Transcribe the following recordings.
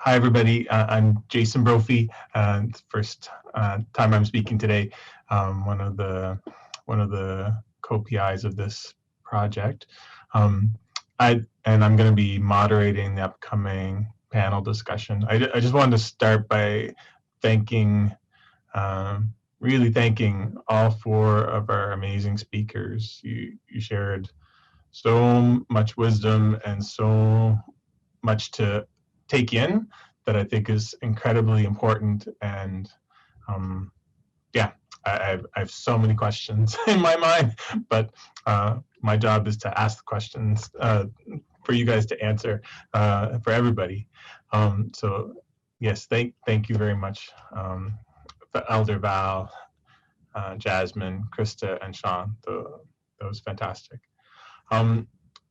Hi, everybody. I'm Jason Brophy. It's the first time I'm speaking today. One of the co-PIs of this project. And I'm going to be moderating the upcoming panel discussion. I just wanted to start by thanking, really thanking all four of our amazing speakers. You shared so much wisdom and so much to take in that I think is incredibly important. And yeah, I have so many questions in my mind, but my job is to ask the questions for you guys to answer for everybody. So yes, thank you very much, Elder Val, Jasmine, Krista, and Sean. That was fantastic.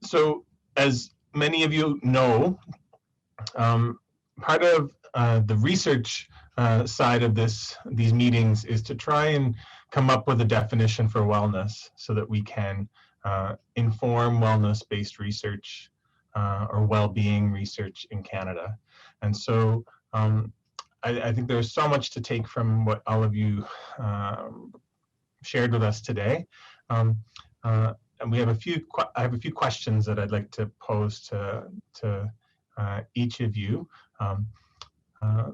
So as many of you know, part of the research side of these meetings is to try and come up with a definition for wellness so that we can inform wellness-based research or well-being research in Canada. And so I think there's so much to take from what all of you shared with us today. And we have I have a few questions that I'd like to pose to each of you. The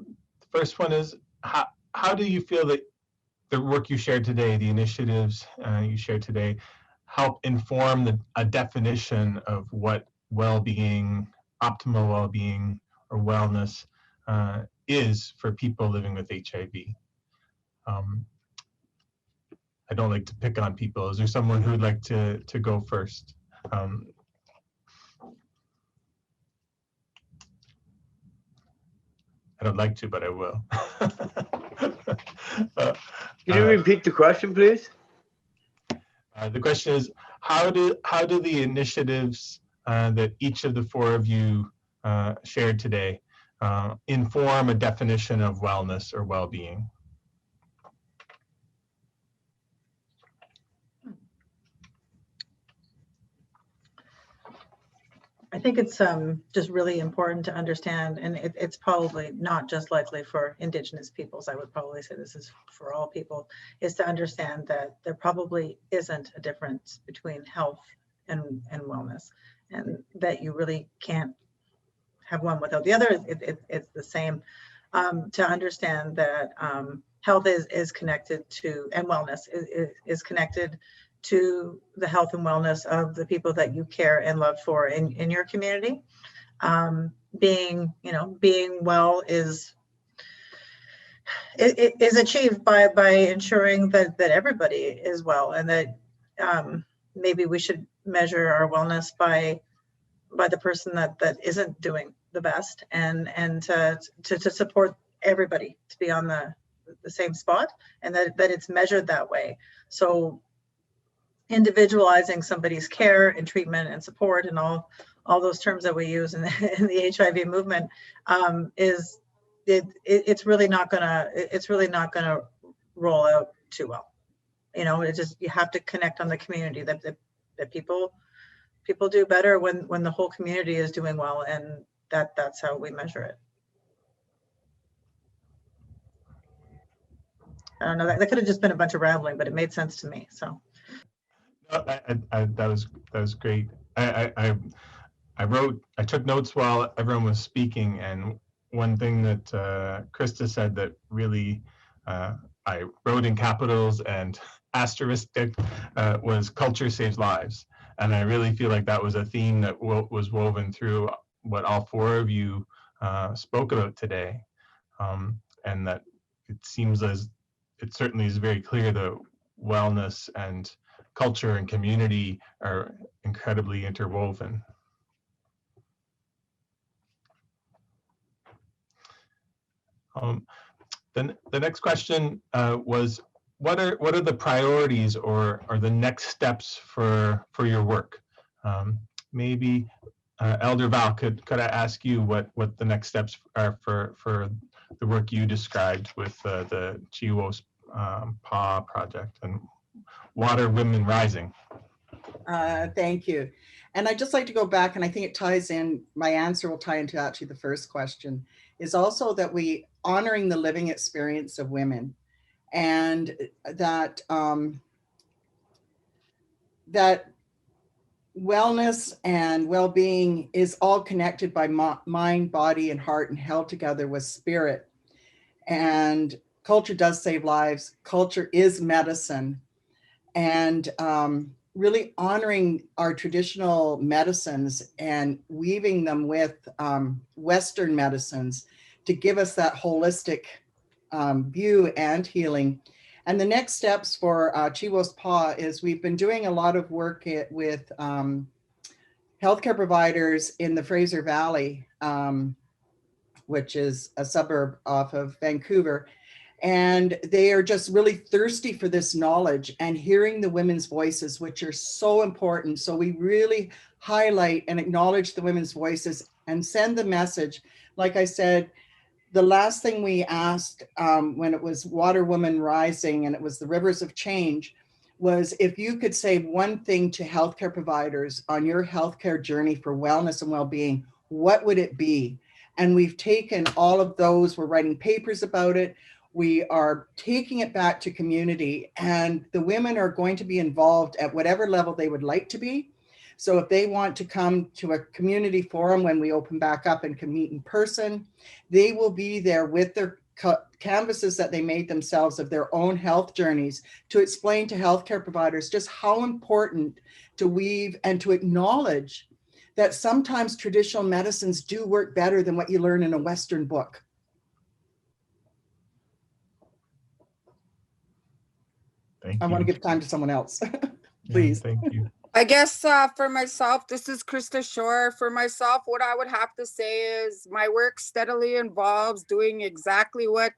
first one is, how do you feel that the work you shared today, the initiatives you shared today, help inform a definition of what well-being, optimal well-being, or wellness is for people living with HIV? I don't like to pick on people. Is there someone who would like to go first? I don't like to, but I will. Can you repeat the question, please? The question is, how do the initiatives that each of the four of you shared today inform a definition of wellness or well-being? I think it's just really important to understand, and it's probably not just likely for Indigenous peoples, I would probably say this is for all people, is to understand that there probably isn't a difference between health and wellness, and that you really can't have one without the other. It's the same. To understand that health is connected to, and wellness is connected to the health and wellness of the people that you care and love for in your community. Being well is achieved by ensuring that everybody is well, and that maybe we should measure our wellness by the person that isn't doing the best, and to support everybody to be on the same spot, and that it's measured that way. So individualizing somebody's care and treatment and support and all those terms that we use in the HIV movement it's really not gonna roll out too well. It just, you have to connect on the community, that people do better when the whole community is doing well, and that's how we measure it. I don't know, that could have just been a bunch of rambling, but it made sense to me. So that was great. I took notes while everyone was speaking, and one thing that Krista said that really I wrote in capitals and asterisk was culture saves lives. And I really feel like that was a theme that was woven through what all four of you spoke about today. And that it seems as it certainly is very clear that wellness and culture and community are incredibly interwoven. Then the next question was, what are the priorities or the next steps for your work? Maybe Elder Val, could I ask you what the next steps are for the work you described with the Chihuos PA project and Water Women Rising? Thank you. And I'd just like to go back, and I think it ties in, my answer will tie into actually the first question, is also that we honoring the living experience of women, and that that wellness and well-being is all connected by mind, body, and heart, and held together with spirit. And culture does save lives. Culture is medicine. And really honoring our traditional medicines and weaving them with Western medicines to give us that holistic view and healing. And the next steps for Chiwo's Paw is we've been doing a lot of work with healthcare providers in the Fraser Valley, which is a suburb off of Vancouver. And they are just really thirsty for this knowledge and hearing the women's voices, which are so important. So we really highlight and acknowledge the women's voices and send the message. Like I said, the last thing we asked when it was Water Woman Rising and it was the Rivers of Change was if you could say one thing to healthcare providers on your healthcare journey for wellness and well-being, what would it be? And we've taken all of those, we're writing papers about it. We are taking it back to community, and the women are going to be involved at whatever level they would like to be. So if they want to come to a community forum when we open back up and can meet in person, they will be there with their canvases that they made themselves of their own health journeys to explain to healthcare providers just how important to weave and to acknowledge that sometimes traditional medicines do work better than what you learn in a Western book. Thank I you. want to give time to someone else, please. Yeah, thank you. I guess for myself, this is Krista Shore. For myself, what I would have to say is my work steadily involves doing exactly what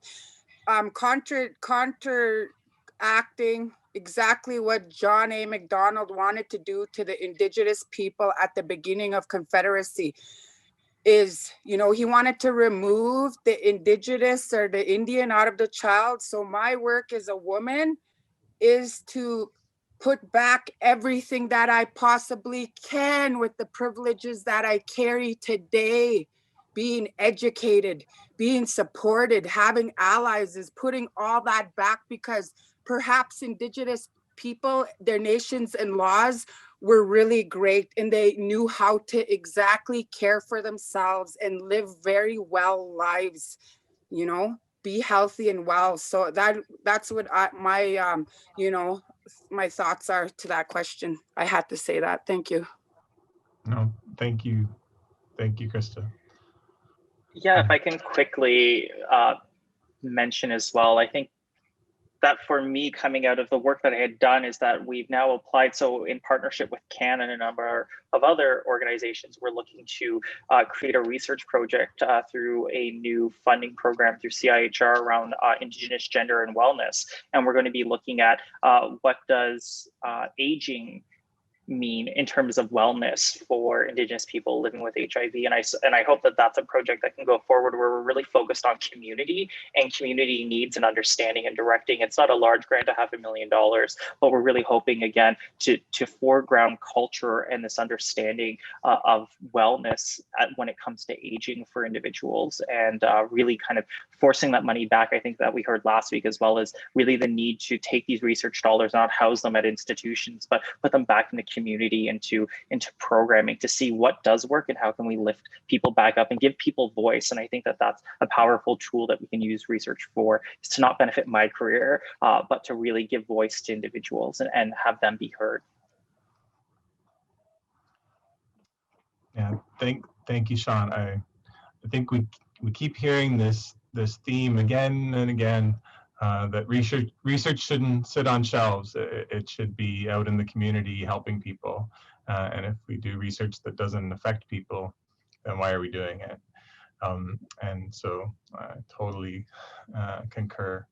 counteracting exactly what John A. Macdonald wanted to do to the Indigenous people at the beginning of Confederacy. Is, you know, he wanted to remove the Indigenous or the Indian out of the child. So my work as a woman is to put back everything that I possibly can with the privileges that I carry today, being educated, being supported, having allies, is putting all that back, because perhaps Indigenous people, their nations and laws were really great and they knew how to exactly care for themselves and live very well lives, you know, be healthy and well. So that's what my you know, my thoughts are to that question. I had to say that. Thank you. No, thank you. Thank you, Krista. Yeah, if I can quickly mention as well, I think that for me, coming out of the work that I had done, is that we've now applied. So in partnership with CAN and a number of other organizations, we're looking to create a research project through a new funding program through CIHR around Indigenous gender and wellness. And we're going to be looking at what does aging mean in terms of wellness for Indigenous people living with HIV. And I hope that that's a project that can go forward where we're really focused on community and community needs and understanding and directing. It's not a large grant to $500,000, but we're really hoping, again, to foreground culture and this understanding of wellness when it comes to aging for individuals, and really kind of forcing that money back. I think that we heard last week, as well as really the need to take these research dollars, not house them at institutions, but put them back in the community, into programming, to see what does work and how can we lift people back up and give people voice. And I think that that's a powerful tool that we can use research for, is to not benefit my career, but to really give voice to individuals and have them be heard. Yeah, thank you, Sean. I think we keep hearing this theme again and again, that research shouldn't sit on shelves. It should be out in the community helping people. And if we do research that doesn't affect people, then why are we doing it? And so I totally concur.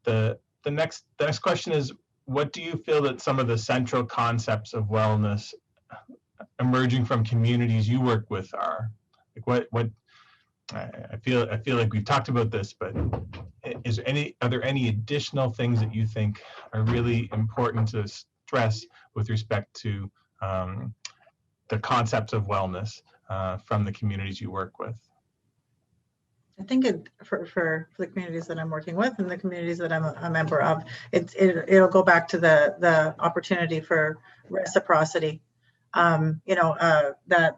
The next question is, what do you feel that some of the central concepts of wellness emerging from communities you work with are? Like what I feel like we've talked about this, but are there any additional things that you think are really important to stress with respect to the concept of wellness from the communities you work with? I think for the communities that I'm working with and the communities that I'm a member of, it'll go back to the opportunity for reciprocity. That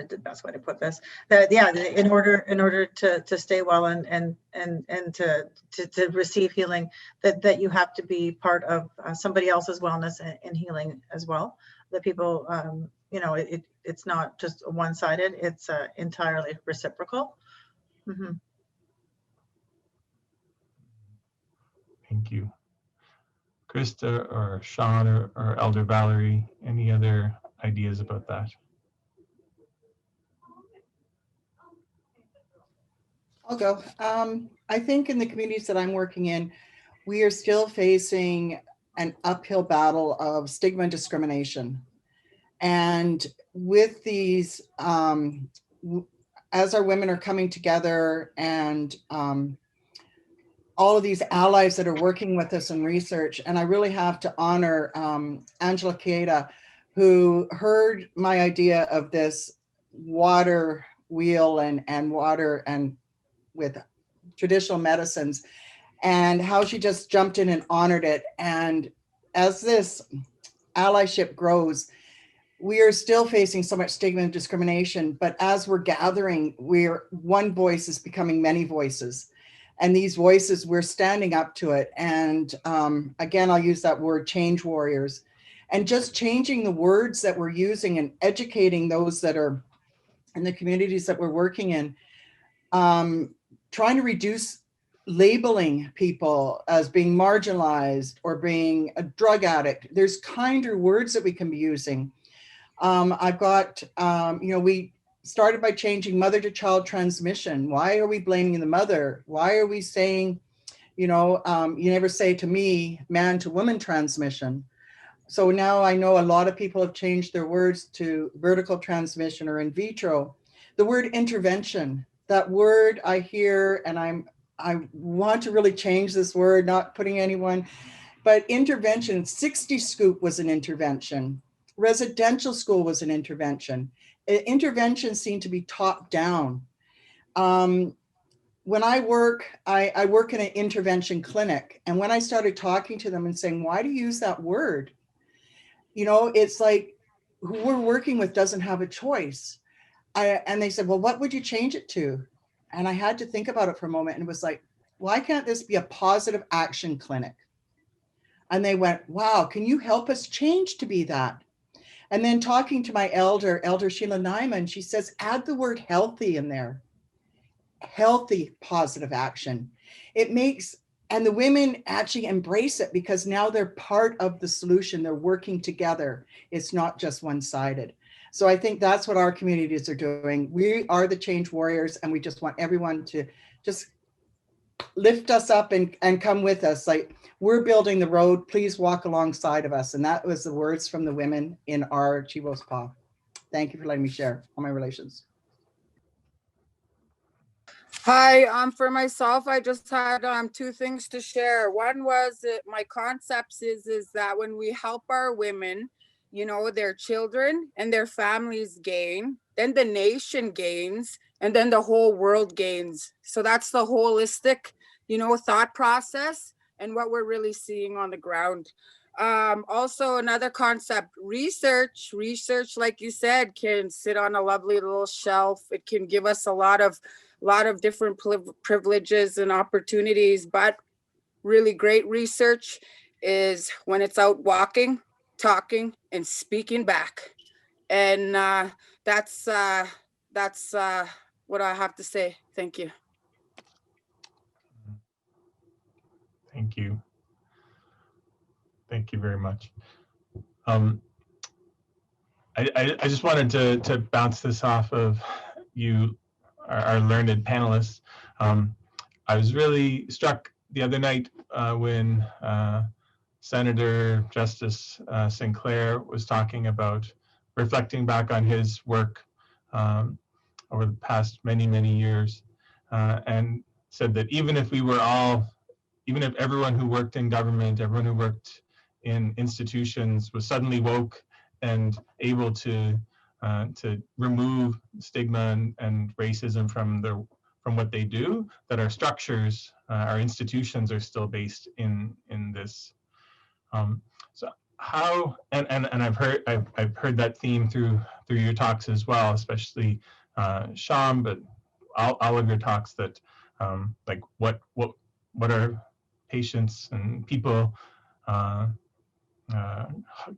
the best way to put this, that in order to stay well and to receive healing, that you have to be part of somebody else's wellness and healing as well. That people, it's not just one-sided; it's entirely reciprocal. Mm-hmm. Thank you. Krista or Sean or Elder Valerie, any other ideas about that? I'll go. I think in the communities that I'm working in, we are still facing an uphill battle of stigma and discrimination. And with these, as our women are coming together and all of these allies that are working with us in research, and I really have to honor Angela Queda, who heard my idea of this water wheel and water and with traditional medicines, and how she just jumped in and honored it. And as this allyship grows, we are still facing so much stigma and discrimination, but as we're gathering, one voice is becoming many voices. And these voices, we're standing up to it. And again, I'll use that word, change warriors. And just changing the words that we're using and educating those that are in the communities that we're working in, trying to reduce labeling people as being marginalized or being a drug addict. There's kinder words that we can be using. I've got, we started by changing mother to child transmission. Why are we blaming the mother? Why are we saying, you never say to me, man to woman transmission. So now I know a lot of people have changed their words to vertical transmission or in vitro. The word intervention, that word I hear, and I want to really change this word, not putting anyone, but intervention, 60 Scoop was an intervention. Residential school was an intervention. Intervention seemed to be top down. When I work in an intervention clinic. And when I started talking to them and saying, why do you use that word? It's like who we're working with doesn't have a choice. And they said, well, what would you change it to? And I had to think about it for a moment and it was like, why can't this be a positive action clinic? And they went, wow, can you help us change to be that? And then talking to my elder Sheila Nyman, she says, add the word healthy in there. Healthy positive action. It makes, and the women actually embrace it because now they're part of the solution. They're working together. It's not just one-sided. So I think that's what our communities are doing. We are the change warriors, and we just want everyone to just lift us up and come with us. Like, we're building the road, please walk alongside of us. And that was the words from the women in our Chivos Pa. Thank you for letting me share on my relations. Hi, for myself, I just had two things to share. One was that my concepts is that when we help our women, their children and their families gain, then the nation gains, and then the whole world gains. So that's the holistic, thought process and what we're really seeing on the ground. Also another concept, research, like you said, can sit on a lovely little shelf. It can give us a lot of different privileges and opportunities, but really great research is when it's out walking, talking, and speaking back. And that's what I have to say. Thank you. Thank you. Thank you very much. I just wanted to bounce this off of you, our learned panelists. I was really struck the other night when Senator Justice Sinclair was talking about reflecting back on his work over the past many years, and said that even if everyone who worked in government, everyone who worked in institutions was suddenly woke and able to remove stigma and racism from what they do, that our structures, our institutions are still based in this. So how, and I've heard that theme through your talks as well, especially Sham, but all of your talks, that like what are patients and people,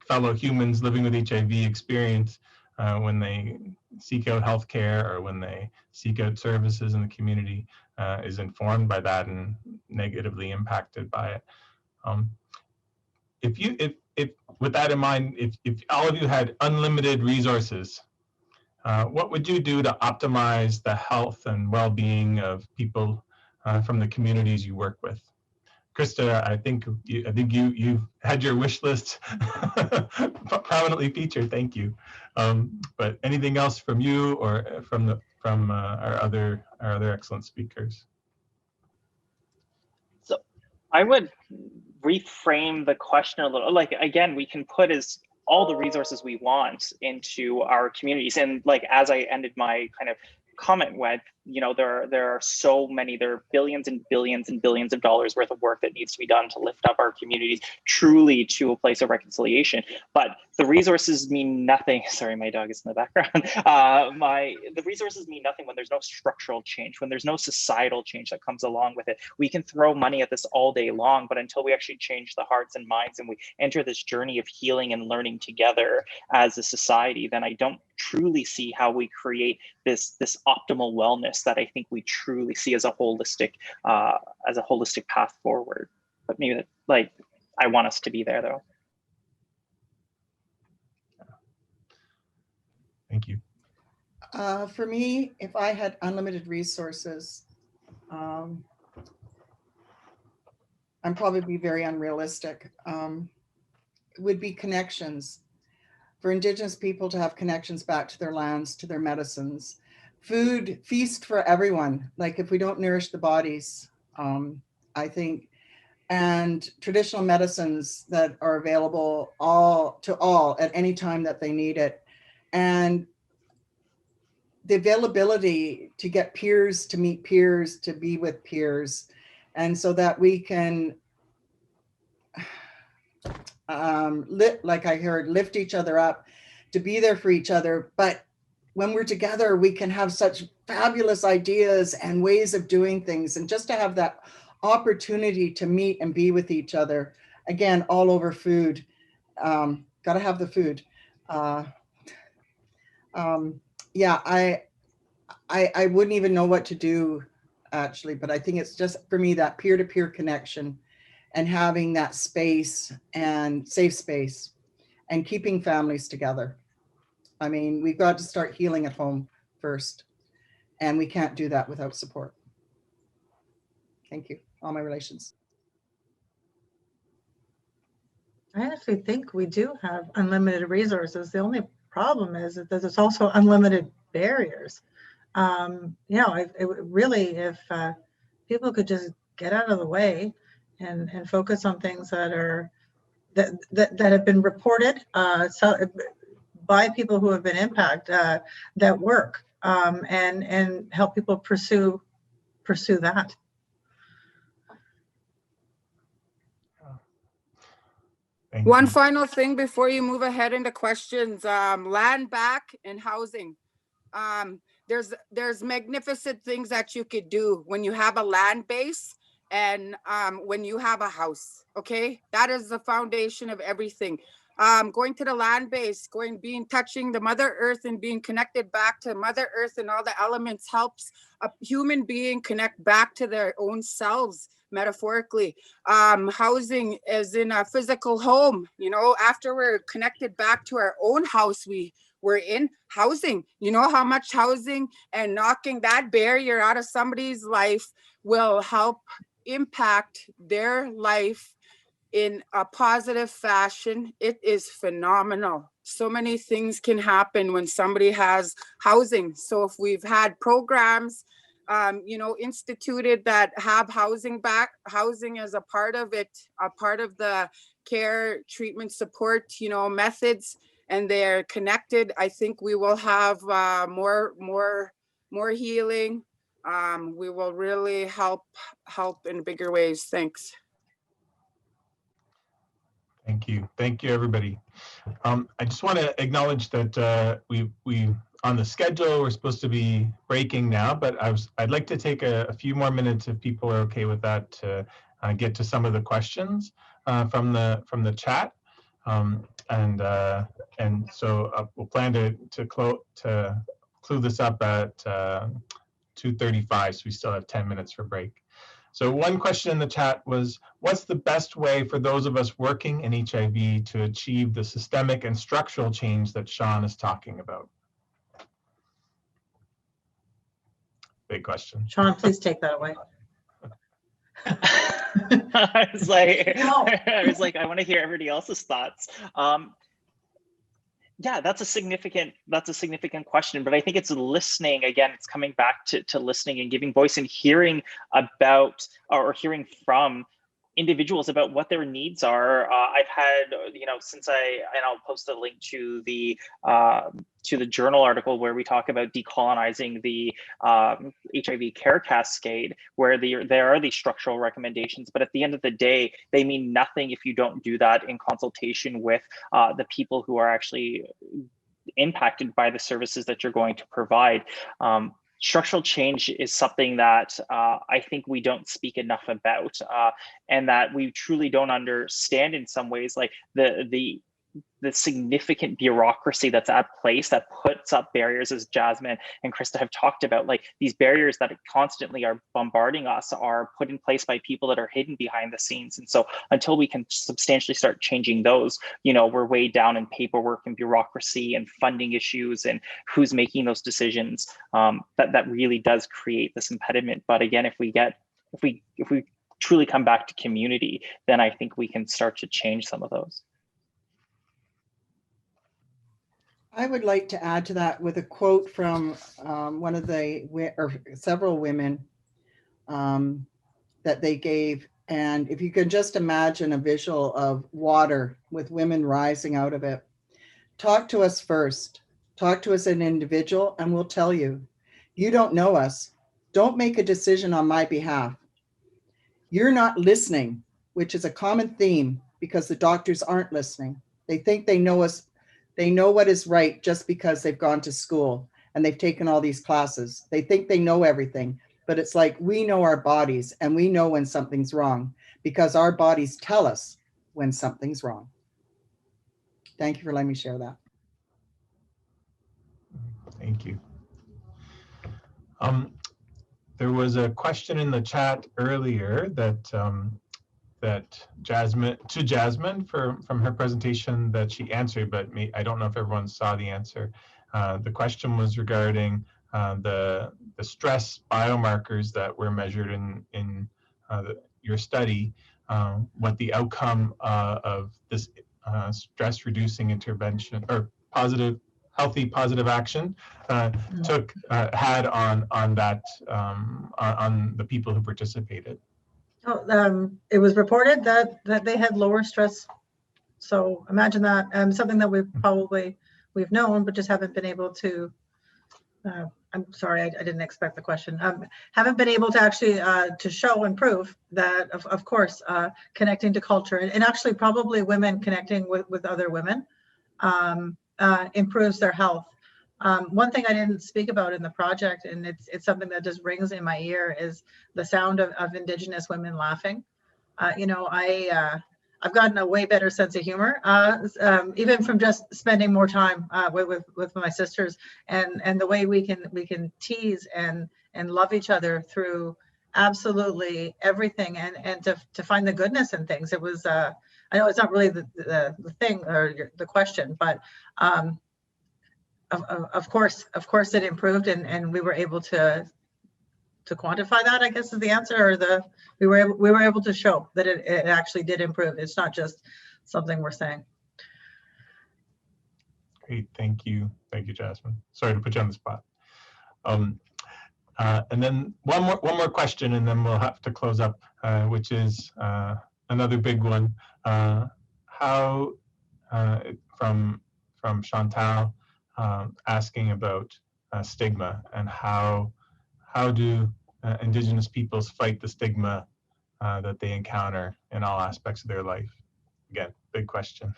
fellow humans living with HIV experience when they seek out healthcare or when they seek out services in the community, is informed by that and negatively impacted by it. If with that in mind, if all of you had unlimited resources, what would you do to optimize the health and well-being of people from the communities you work with? Krista, I think you've had your wish list prominently featured. Thank you. But anything else from you or from our other excellent speakers? So I would reframe the question a little. Like, again, we can put all the resources we want into our communities, and like as I ended my kind of comment with, you know, there are so many, there are billions and billions and billions of dollars worth of work that needs to be done to lift up our communities truly to a place of reconciliation. But the resources mean nothing. Sorry, my dog is in the background. The resources mean nothing when there's no structural change, when there's no societal change that comes along with it. We can throw money at this all day long, but until we actually change the hearts and minds and we enter this journey of healing and learning together as a society, then I don't truly see how we create this optimal wellness that I think we truly see as a holistic path forward. But maybe like I want us to be there though. Thank you. For me, if I had unlimited resources, I'm probably be very unrealistic. It would be connections. For Indigenous people to have connections back to their lands, to their medicines. Food, feast for everyone. Like if we don't nourish the bodies, I think, and traditional medicines that are available to all at any time that they need it. And the availability to get peers, to meet peers, to be with peers. And so that we can, like I heard, lift each other up, to be there for each other. But when we're together, we can have such fabulous ideas and ways of doing things. And just to have that opportunity to meet and be with each other, again, all over food. Got to have the food. Yeah, I wouldn't even know what to do, actually, but I think it's just, for me, that peer-to-peer connection and having that space and safe space and keeping families together. I mean, we've got to start healing at home first, and we can't do that without support. Thank you. All my relations. I actually think we do have unlimited resources. The only problem is that there's also unlimited barriers. You know, it really, if people could just get out of the way and focus on things that are that have been reported by people who have been impacted, that work, and help people pursue that. One final thing before you move ahead into questions, land back and housing. There's magnificent things that you could do when you have a land base and when you have a house, okay? That is the foundation of everything. Going to the land base, touching the Mother Earth and being connected back to Mother Earth and all the elements helps a human being connect back to their own selves, metaphorically. Housing is in a physical home, you know, after we're connected back to our own house, we're in housing. You know how much housing and knocking that barrier out of somebody's life will help impact their life in a positive fashion. It is phenomenal. So many things can happen when somebody has housing. So if we've had programs, you know, instituted that have housing as a part of it, a part of the care, treatment, support, you know, methods, and they're connected, I think we will have more healing. We will really help in bigger ways. Thanks. Thank you, everybody. I just want to acknowledge that we on the schedule we're supposed to be breaking now, but I'd like to take a few more minutes if people are okay with that to get to some of the questions from the chat, and so we'll plan to clue this up at 2:35, so we still have 10 minutes for break. So one question in the chat was, what's the best way for those of us working in HIV to achieve the systemic and structural change that Sean is talking about? Big question. Sean, please take that away. I was like, No. I want to hear everybody else's thoughts. Yeah, that's a significant question, but I think it's listening. Again, it's coming back to listening and giving voice and hearing about or hearing from individuals about what their needs are. I've had, you know, and I'll post a link to the journal article where we talk about decolonizing the HIV care cascade, where there are these structural recommendations, but at the end of the day, they mean nothing if you don't do that in consultation with the people who are actually impacted by the services that you're going to provide. Structural change is something that I think we don't speak enough about, and that we truly don't understand in some ways, like the significant bureaucracy that's at place that puts up barriers, as Jasmine and Krista have talked about. Like, these barriers that constantly are bombarding us are put in place by people that are hidden behind the scenes. And so until we can substantially start changing those, you know, we're way down in paperwork and bureaucracy and funding issues and who's making those decisions. That really does create this impediment. But again, if we truly come back to community, then I think we can start to change some of those. I would like to add to that with a quote from one of several women that they gave. And if you could just imagine a visual of water with women rising out of it, talk to us first. Talk to us as an individual, and we'll tell you. You don't know us. Don't make a decision on my behalf. You're not listening, which is a common theme because the doctors aren't listening. They think they know us. They know what is right just because they've gone to school and they've taken all these classes. They think they know everything, but it's like, we know our bodies and we know when something's wrong because our bodies tell us when something's wrong. Thank you for letting me share that. Thank you. There was a question in the chat earlier that Jasmine from her presentation that she answered, but I don't know if everyone saw the answer. The question was regarding the stress biomarkers that were measured in your study, what the outcome of this stress reducing intervention or healthy positive action had on the people who participated. It was reported that they had lower stress. So imagine that, something that we've known, but just haven't been able to, I'm sorry, I didn't expect the question. Haven't been able to actually to show and prove that, of course, connecting to culture and actually probably women connecting with other women improves their health. One thing I didn't speak about in the project, and it's something that just rings in my ear, is the sound of Indigenous women laughing. You know, I've gotten a way better sense of humor, even from just spending more time with my sisters, and the way we can tease and love each other through absolutely everything, and to find the goodness in things. It was I know it's not really the thing or the question, but of course it improved, and we were able to quantify that, I guess is the answer, or we were able to show that it actually did improve. It's not just something we're saying. Great, thank you, Jasmine. Sorry to put you on the spot. And then one more question, and then we'll have to close up, which is another big one. how from Chantal asking about stigma and how do Indigenous peoples fight the stigma that they encounter in all aspects of their life? Again, big question.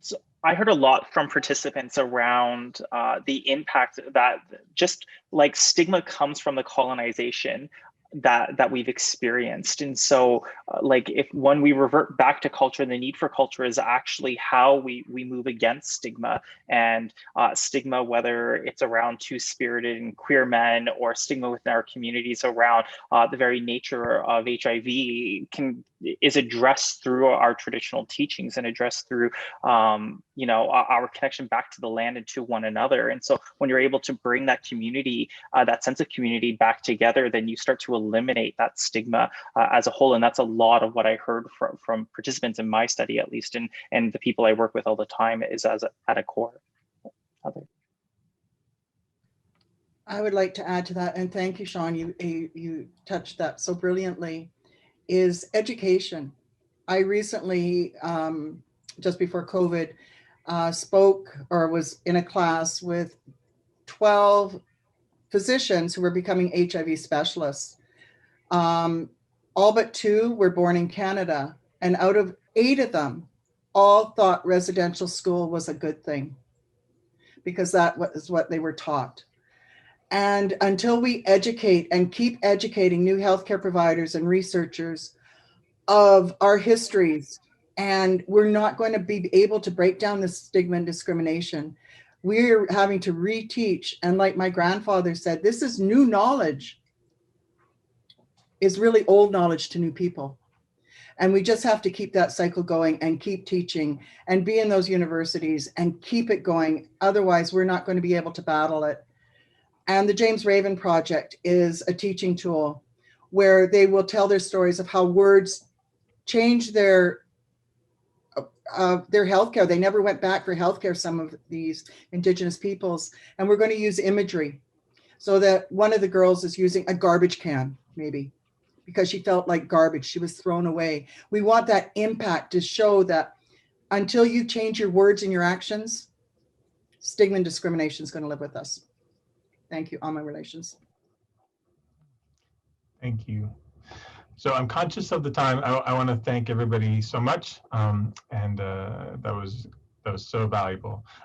So I heard a lot from participants around the impact that just like stigma comes from the colonization that we've experienced. And so like if when we revert back to culture, the need for culture is actually how we move against stigma. And stigma, whether it's around two-spirited and queer men, or stigma within our communities around the very nature of HIV, is addressed through our traditional teachings and addressed through you know, our connection back to the land and to one another. And so when you're able to bring that community, that sense of community back together, then you start to eliminate that stigma as a whole. And that's a lot of what I heard from participants in my study, at least, and the people I work with all the time, is at a core. I would like to add to that, and thank you, Sean, you touched that so brilliantly, is education. I recently, just before COVID, spoke or was in a class with 12 physicians who were becoming HIV specialists. All but 2 were born in Canada, and out of 8 of them, all thought residential school was a good thing because that was what they were taught. And until we educate and keep educating new healthcare providers and researchers of our histories, and we're not going to be able to break down the stigma and discrimination, we're having to reteach. And like my grandfather said, this is new knowledge, is really old knowledge to new people. And we just have to keep that cycle going and keep teaching and be in those universities and keep it going. Otherwise, we're not going to be able to battle it. And the James Raven Project is a teaching tool where they will tell their stories of how words change their healthcare. They never went back for healthcare, some of these Indigenous peoples. And we're going to use imagery so that one of the girls is using a garbage can, maybe, because she felt like garbage. She was thrown away. We want that impact to show that until you change your words and your actions, stigma and discrimination is going to live with us. Thank you, On My Relations. Thank you. So I'm conscious of the time. I want to thank everybody so much, and that was so valuable.